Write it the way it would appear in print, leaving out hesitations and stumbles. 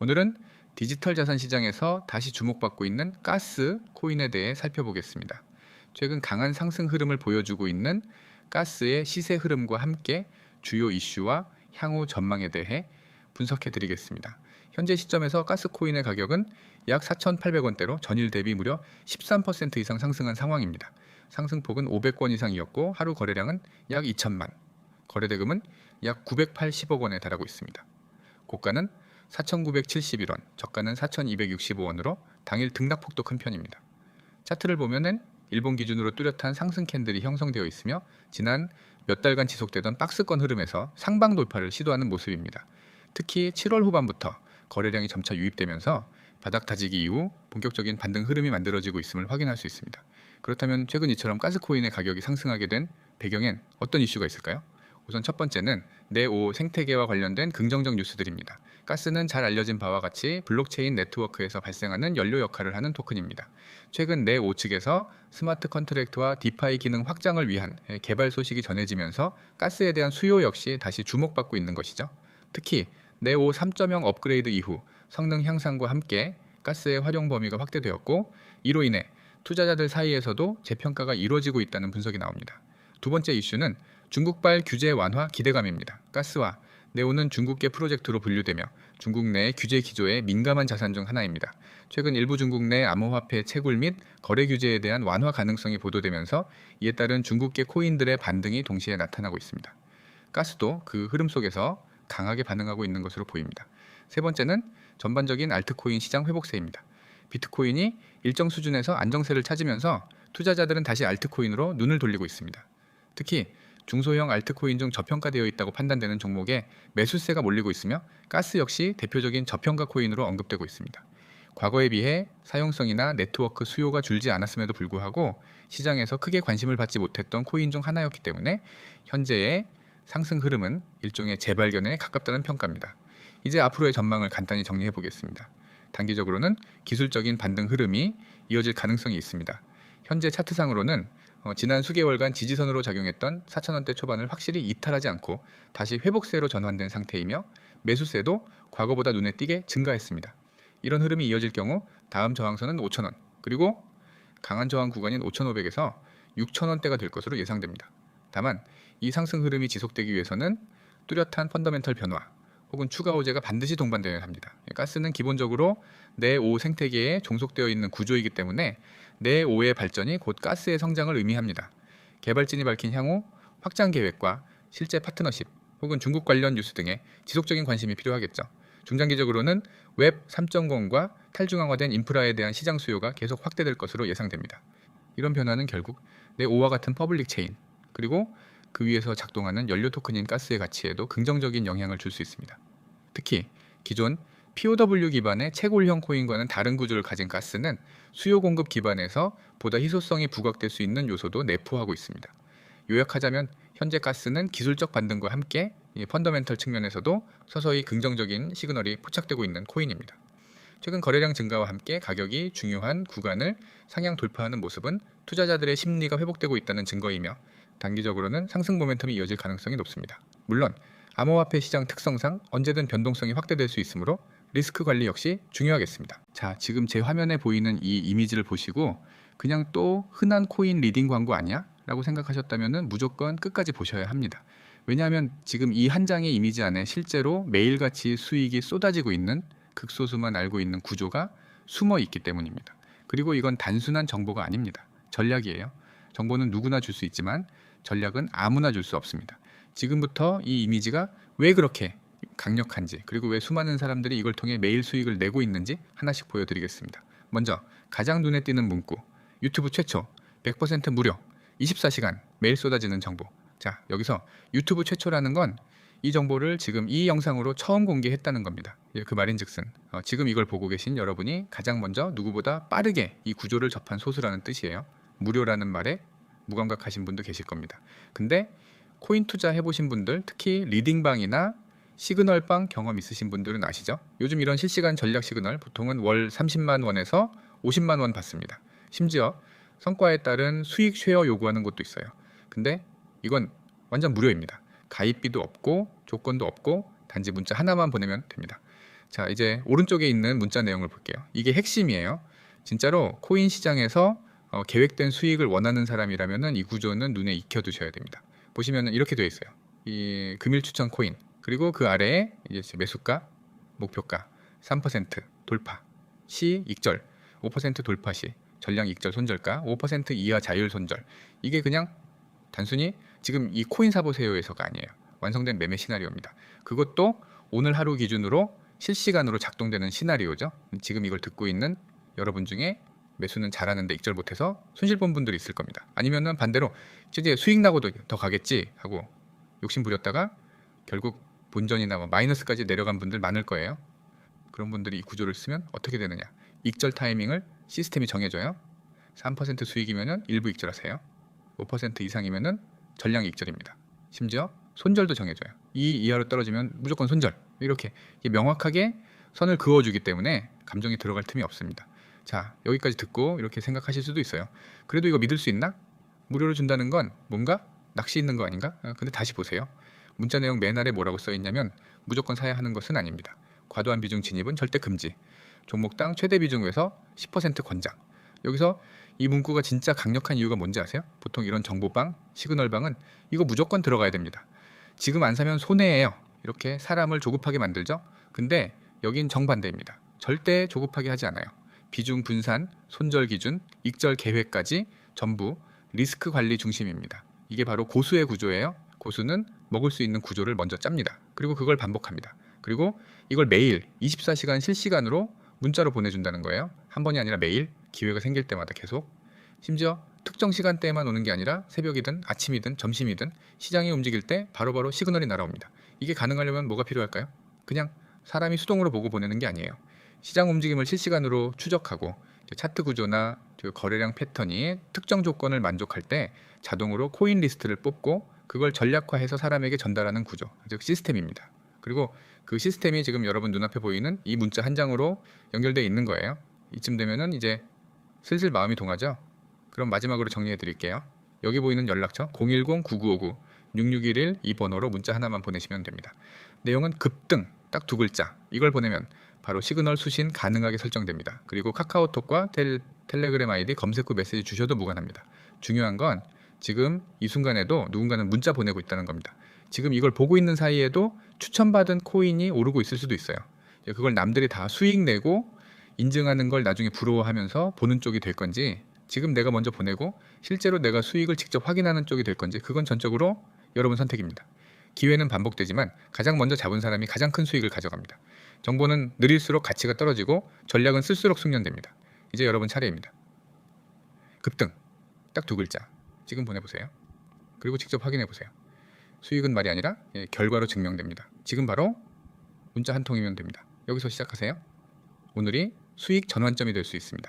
오늘은 디지털 자산 시장에서 다시 주목받고 있는 가스 코인에 대해 살펴보겠습니다. 최근 강한 상승 흐름을 보여주고 있는 가스의 시세 흐름과 함께 주요 이슈와 향후 전망에 대해 분석해 드리겠습니다. 현재 시점에서 가스 코인의 가격은 약 4,800원대로 전일 대비 무려 13% 이상 상승한 상황입니다. 상승폭은 500건 이상이었고 하루 거래량은 약 2천만, 거래대금은 약 980억 원에 달하고 있습니다. 고가는 4,971원, 저가는 4,265원으로 당일 등락폭도 큰 편입니다. 차트를 보면은 일본 기준으로 뚜렷한 상승 캔들이 형성되어 있으며 지난 몇 달간 지속되던 박스권 흐름에서 상방 돌파를 시도하는 모습입니다. 특히 7월 후반부터 거래량이 점차 유입되면서 바닥 다지기 이후 본격적인 반등 흐름이 만들어지고 있음을 확인할 수 있습니다. 그렇다면 최근 이처럼 가스코인의 가격이 상승하게 된 배경엔 어떤 이슈가 있을까요? 우선 첫 번째는 네5 생태계와 관련된 긍정적 뉴스들입니다. 가스는 잘 알려진 바와 같이 블록체인 네트워크에서 발생하는 연료 역할을 하는 토큰입니다. 최근 네5 측에서 스마트 컨트랙트와 디파이 기능 확장을 위한 개발 소식이 전해지면서 가스에 대한 수요 역시 다시 주목받고 있는 것이죠. 특히 네5 3.0 업그레이드 이후 성능 향상과 함께 가스의 활용 범위가 확대되었고 이로 인해 투자자들 사이에서도 재평가가 이루어지고 있다는 분석이 나옵니다. 두 번째 이슈는 중국발 규제 완화 기대감입니다. 가스와 네오는 중국계 프로젝트로 분류되며 중국 내 규제 기조에 민감한 자산 중 하나입니다. 최근 일부 중국 내 암호화폐 채굴 및 거래 규제에 대한 완화 가능성이 보도되면서 이에 따른 중국계 코인들의 반등이 동시에 나타나고 있습니다. 가스도 그 흐름 속에서 강하게 반응하고 있는 것으로 보입니다. 세 번째는 전반적인 알트코인 시장 회복세입니다. 비트코인이 일정 수준에서 안정세를 찾으면서 투자자들은 다시 알트코인으로 눈을 돌리고 있습니다. 특히 중소형 알트코인 중 저평가되어 있다고 판단되는 종목에 매수세가 몰리고 있으며 가스 역시 대표적인 저평가 코인으로 언급되고 있습니다. 과거에 비해 사용성이나 네트워크 수요가 줄지 않았음에도 불구하고 시장에서 크게 관심을 받지 못했던 코인 중 하나였기 때문에 현재의 상승 흐름은 일종의 재발견에 가깝다는 평가입니다. 이제 앞으로의 전망을 간단히 정리해 보겠습니다. 단기적으로는 기술적인 반등 흐름이 이어질 가능성이 있습니다. 현재 차트상으로는 지난 수개월간 지지선으로 작용했던 4,000원대 초반을 확실히 이탈하지 않고 다시 회복세로 전환된 상태이며 매수세도 과거보다 눈에 띄게 증가했습니다. 이런 흐름이 이어질 경우 다음 저항선은 5,000원, 그리고 강한 저항 구간인 5,500에서 6,000원대가 될 것으로 예상됩니다. 다만 이 상승 흐름이 지속되기 위해서는 뚜렷한 펀더멘털 변화 혹은 추가 호재가 반드시 동반되어야 합니다. 가스는 기본적으로 네5 생태계에 종속되어 있는 구조이기 때문에 네5의 발전이 곧 가스의 성장을 의미합니다. 개발진이 밝힌 향후 확장 계획과 실제 파트너십 혹은 중국 관련 뉴스 등에 지속적인 관심이 필요하겠죠. 중장기적으로는 웹 3.0과 탈중앙화된 인프라에 대한 시장 수요가 계속 확대될 것으로 예상됩니다. 이런 변화는 결국 네5와 같은 퍼블릭 체인 그리고 그 위에서 작동하는 연료 토큰인 가스의 가치에도 긍정적인 영향을 줄 수 있습니다. 특히 기존 POW 기반의 채굴형 코인과는 다른 구조를 가진 가스는 수요 공급 기반에서 보다 희소성이 부각될 수 있는 요소도 내포하고 있습니다. 요약하자면 현재 가스는 기술적 반등과 함께 펀더멘털 측면에서도 서서히 긍정적인 시그널이 포착되고 있는 코인입니다. 최근 거래량 증가와 함께 가격이 중요한 구간을 상향 돌파하는 모습은 투자자들의 심리가 회복되고 있다는 증거이며 단기적으로는 상승 모멘텀이 이어질 가능성이 높습니다. 물론 암호화폐 시장 특성상 언제든 변동성이 확대될 수 있으므로 리스크 관리 역시 중요하겠습니다. 자, 지금 제 화면에 보이는 이 이미지를 보시고 그냥 또 흔한 코인 리딩 광고 아니야? 라고 생각하셨다면 무조건 끝까지 보셔야 합니다. 왜냐하면 지금 이 한 장의 이미지 안에 실제로 매일같이 수익이 쏟아지고 있는 극소수만 알고 있는 구조가 숨어 있기 때문입니다. 그리고 이건 단순한 정보가 아닙니다. 전략이에요. 정보는 누구나 줄 수 있지만 전략은 아무나 줄 수 없습니다. 지금부터 이 이미지가 왜 그렇게 강력한지 그리고 왜 수많은 사람들이 이걸 통해 매일 수익을 내고 있는지 하나씩 보여드리겠습니다. 먼저 가장 눈에 띄는 문구, 유튜브 최초 100% 무료 24시간 매일 쏟아지는 정보. 자, 여기서 유튜브 최초라는 건 이 정보를 지금 이 영상으로 처음 공개했다는 겁니다. 그 말인즉슨 지금 이걸 보고 계신 여러분이 가장 먼저 누구보다 빠르게 이 구조를 접한 소수라는 뜻이에요. 무료라는 말에 무감각하신 분도 계실 겁니다. 근데 코인 투자 해보신 분들, 특히 리딩방이나 시그널방 경험 있으신 분들은 아시죠? 요즘 이런 실시간 전략 시그널 보통은 월 30만 원에서 50만 원 받습니다. 심지어 성과에 따른 수익 쉐어 요구하는 곳도 있어요. 근데 이건 완전 무료입니다. 가입비도 없고 조건도 없고 단지 문자 하나만 보내면 됩니다. 자, 이제 오른쪽에 있는 문자 내용을 볼게요. 이게 핵심이에요. 진짜로 코인 시장에서 계획된 수익을 원하는 사람이라면은 이 구조는 눈에 익혀두셔야 됩니다. 보시면은 이렇게 되어 있어요. 이 금일 추천 코인, 그리고 그 아래에 이제 매수가, 목표가, 3% 돌파 시 익절, 5% 돌파 시 전량 익절 손절가, 5% 이하 자율 손절. 이게 그냥 단순히 지금 이 코인 사보세요에서가 아니에요. 완성된 매매 시나리오입니다. 그것도 오늘 하루 기준으로 실시간으로 작동되는 시나리오죠. 지금 이걸 듣고 있는 여러분 중에 매수는 잘하는데 익절 못해서 손실 본 분들이 있을 겁니다. 아니면은 반대로 이제 수익 나고도 더 가겠지 하고 욕심 부렸다가 결국 본전이나 마이너스까지 내려간 분들 많을 거예요. 그런 분들이 이 구조를 쓰면 어떻게 되느냐? 익절 타이밍을 시스템이 정해줘요. 3% 수익이면은 일부 익절하세요. 5% 이상이면은 전량 익절입니다. 심지어 손절도 정해줘요. 이 이하로 떨어지면 무조건 손절. 이렇게 명확하게 선을 그어주기 때문에 감정이 들어갈 틈이 없습니다. 자, 여기까지 듣고 이렇게 생각하실 수도 있어요. 그래도 이거 믿을 수 있나? 무료로 준다는 건 뭔가 낚시 있는 거 아닌가? 근데 다시 보세요. 문자 내용 맨 아래 뭐라고 써 있냐면 무조건 사야 하는 것은 아닙니다. 과도한 비중 진입은 절대 금지. 종목당 최대 비중에서 10% 권장. 여기서 이 문구가 진짜 강력한 이유가 뭔지 아세요? 보통 이런 정보방, 시그널방은 이거 무조건 들어가야 됩니다. 지금 안 사면 손해예요. 이렇게 사람을 조급하게 만들죠. 근데 여긴 정반대입니다. 절대 조급하게 하지 않아요. 비중 분산, 손절 기준, 익절 계획까지 전부 리스크 관리 중심입니다. 이게 바로 고수의 구조예요. 고수는 먹을 수 있는 구조를 먼저 짭니다. 그리고 그걸 반복합니다. 그리고 이걸 매일 24시간 실시간으로 문자로 보내준다는 거예요. 한 번이 아니라 매일, 기회가 생길 때마다 계속. 심지어 특정 시간대에만 오는 게 아니라 새벽이든 아침이든 점심이든 시장이 움직일 때 바로바로 시그널이 날아옵니다. 이게 가능하려면 뭐가 필요할까요? 그냥 사람이 수동으로 보고 보내는 게 아니에요. 시장 움직임을 실시간으로 추적하고 차트 구조나 거래량 패턴이 특정 조건을 만족할 때 자동으로 코인 리스트를 뽑고 그걸 전략화해서 사람에게 전달하는 구조, 즉 시스템입니다. 그리고 그 시스템이 지금 여러분 눈앞에 보이는 이 문자 한 장으로 연결되어 있는 거예요. 이쯤 되면은 이제 슬슬 마음이 동하죠. 그럼 마지막으로 정리해 드릴게요. 여기 보이는 연락처 010-9959-6611 이 번호로 문자 하나만 보내시면 됩니다. 내용은 급등 딱 두 글자. 이걸 보내면 바로 시그널 수신 가능하게 설정됩니다. 그리고 카카오톡과 텔레그램 아이디 검색 후 메시지 주셔도 무관합니다. 중요한 건 지금 이 순간에도 누군가는 문자 보내고 있다는 겁니다. 지금 이걸 보고 있는 사이에도 추천받은 코인이 오르고 있을 수도 있어요. 그걸 남들이 다 수익 내고 인증하는 걸 나중에 부러워하면서 보는 쪽이 될 건지, 지금 내가 먼저 보내고 실제로 내가 수익을 직접 확인하는 쪽이 될 건지, 그건 전적으로 여러분 선택입니다. 기회는 반복되지만 가장 먼저 잡은 사람이 가장 큰 수익을 가져갑니다. 정보는 느릴수록 가치가 떨어지고 전략은 쓸수록 숙련됩니다. 이제 여러분 차례입니다. 급등 딱 두 글자 지금 보내보세요. 그리고 직접 확인해보세요. 수익은 말이 아니라 결과로 증명됩니다. 지금 바로 문자 한 통이면 됩니다. 여기서 시작하세요. 오늘이 수익 전환점이 될 수 있습니다.